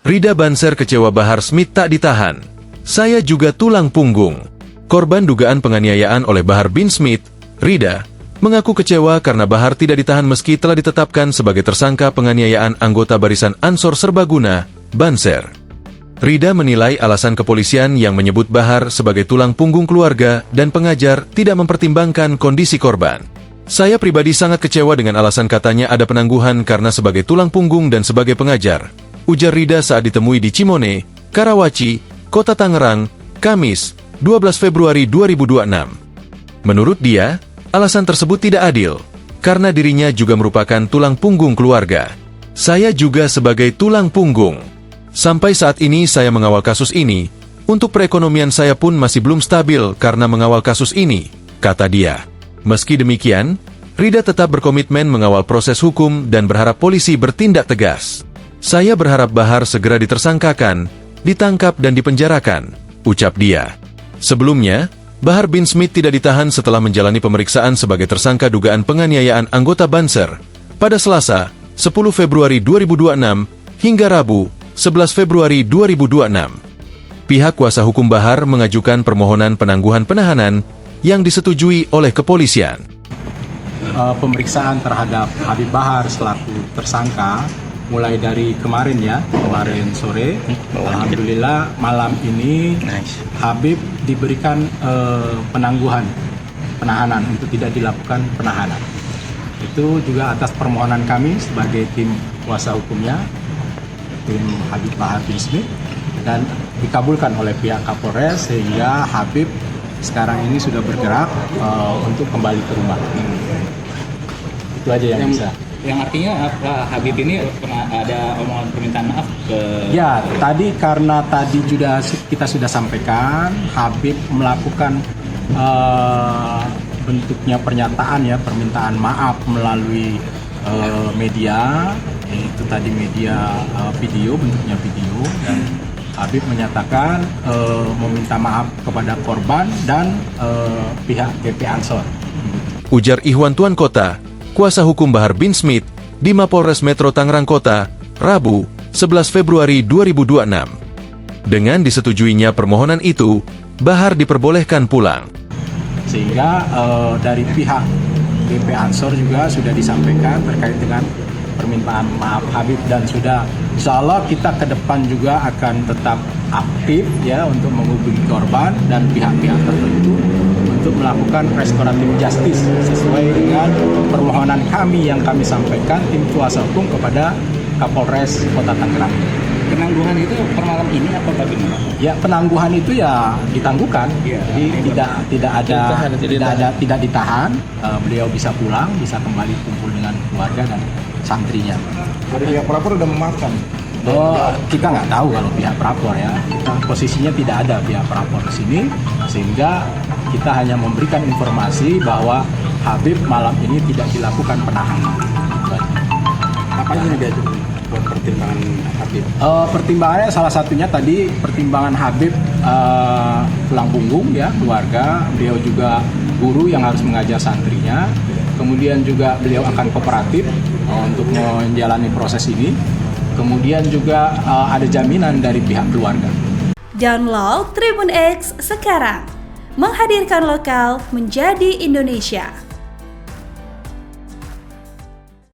Rida Banser kecewa Bahar Smith tak ditahan. Saya juga tulang punggung. Korban dugaan penganiayaan oleh Bahar bin Smith, Rida, mengaku kecewa karena Bahar tidak ditahan meski telah ditetapkan sebagai tersangka penganiayaan anggota Barisan Ansor Serbaguna, Banser. Rida menilai alasan kepolisian yang menyebut Bahar sebagai tulang punggung keluarga dan pengajar tidak mempertimbangkan kondisi korban. Saya pribadi sangat kecewa dengan alasan katanya ada penangguhan karena sebagai tulang punggung dan sebagai pengajar, ujar Rida saat ditemui di Cimone, Karawaci, Kota Tangerang, Kamis, 12 Februari 2026. Menurut dia, alasan tersebut tidak adil, karena dirinya juga merupakan tulang punggung keluarga. Saya juga sebagai tulang punggung. Sampai saat ini saya mengawal kasus ini, untuk perekonomian saya pun masih belum stabil karena mengawal kasus ini, kata dia. Meski demikian, Rida tetap berkomitmen mengawal proses hukum dan berharap polisi bertindak tegas. Saya berharap Bahar segera ditersangkakan, ditangkap dan dipenjarakan, ucap dia. Sebelumnya, Bahar bin Smith tidak ditahan setelah menjalani pemeriksaan sebagai tersangka dugaan penganiayaan anggota Banser pada Selasa, 10 Februari 2026 hingga Rabu, 11 Februari 2026. Pihak kuasa hukum Bahar mengajukan permohonan penangguhan penahanan yang disetujui oleh kepolisian. Pemeriksaan terhadap Habib Bahar selaku tersangka mulai dari kemarin sore. Alhamdulillah malam ini Habib diberikan penahanan untuk tidak dilakukan penahanan. Itu juga atas permohonan kami sebagai tim kuasa hukumnya, tim Habib Bahar bin Smith, dan dikabulkan oleh pihak Kapolres sehingga Habib sekarang ini sudah bergerak untuk kembali ke rumah. Itu aja yang bisa. Yang artinya Habib ini pernah ada omongan permintaan maaf ke... Ya, karena tadi kita sudah sampaikan, Habib melakukan bentuknya pernyataan permintaan maaf melalui media, yaitu tadi media video, bentuknya video, dan Habib menyatakan meminta maaf kepada korban dan pihak GP Ansor. Ujar Ihwan Tuan Kota, kuasa hukum Bahar bin Smith, di Mapolres Metro Tangerang Kota, Rabu, 11 Februari 2026. Dengan disetujuinya permohonan itu, Bahar diperbolehkan pulang. Sehingga dari pihak GP Ansor juga sudah disampaikan terkait dengan permintaan maaf Habib, dan sudah insya Allah kita ke depan juga akan tetap aktif untuk menghubungi korban dan pihak-pihak tertentu untuk melakukan restoratif justice sesuai dengan permohonan kami yang kami sampaikan tim kuasa hukum kepada Kapolres Kota Tangerang. Penangguhan itu per malam ini apa bagaimana? Ya, penangguhan itu ditangguhkan. Jadi tidak ditahan. Beliau bisa pulang, bisa kembali kumpul dengan keluarga dan santrinya. Dari pihak pelapor sudah memaafkan? Kita nggak tahu kalau pihak pelapor posisinya tidak ada pihak pelapor di sini, sehingga kita hanya memberikan informasi bahwa Habib malam ini tidak dilakukan penahanan. Apa yang diatur buat pertimbangan Habib? Pertimbangannya salah satunya tadi pertimbangan Habib tulang punggung keluarga, beliau juga guru yang harus mengajar santrinya. Kemudian juga beliau akan kooperatif untuk menjalani proses ini. Kemudian juga ada jaminan dari pihak keluarga. Download Tribun X sekarang, menghadirkan lokal menjadi Indonesia.